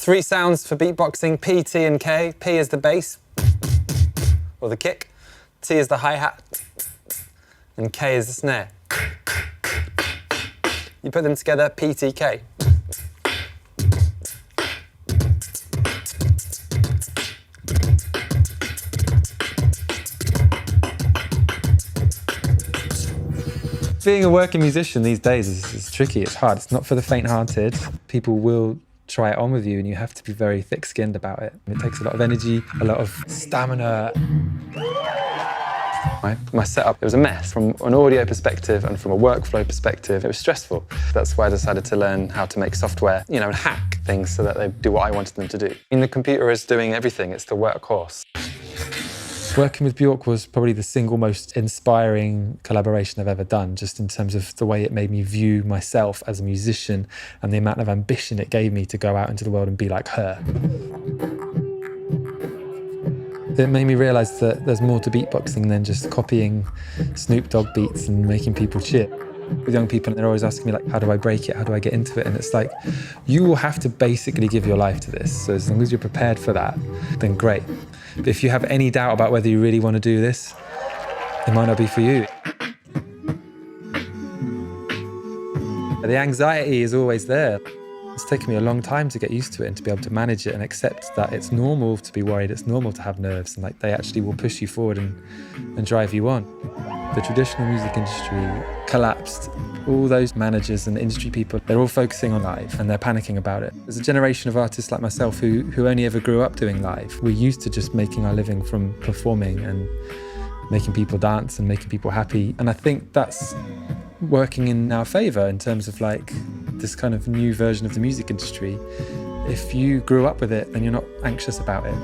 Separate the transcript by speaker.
Speaker 1: 3 sounds for beatboxing: P, T, and K. P is the bass, or the kick. T is the hi-hat, and K is the snare. You put them together, P, T, K. Being a working musician these days is tricky, it's hard. It's not for the faint-hearted. People will try it on with you and you have to be very thick-skinned about it. It takes a lot of energy, a lot of stamina. My setup, it was a mess. From an audio perspective and from a workflow perspective, it was stressful. That's why I decided to learn how to make software, you know, and hack things so that they do what I wanted them to do. I mean, the computer is doing everything, it's the workhorse. Working with Bjork was probably the single most inspiring collaboration I've ever done, just in terms of the way it made me view myself as a musician and the amount of ambition it gave me to go out into the world and be like her. It made me realise that there's more to beatboxing than just copying Snoop Dogg beats and making people cheer. With young people, they're always asking me, like, how do I break it? How do I get into it? And it's like, you will have to basically give your life to this. So as long as you're prepared for that, then great. But if you have any doubt about whether you really want to do this, it might not be for you. The anxiety is always there. It's taken me a long time to get used to it and to be able to manage it and accept that it's normal to be worried, it's normal to have nerves, and like they actually will push you forward and drive you on. The traditional music industry collapsed. All those managers and industry people, they're all focusing on live and they're panicking about it. There's a generation of artists like myself who only ever grew up doing live. We're used to just making our living from performing and making people dance and making people happy. And I think that's working in our favour in terms of like this kind of new version of the music industry. If you grew up with it, then you're not anxious about it.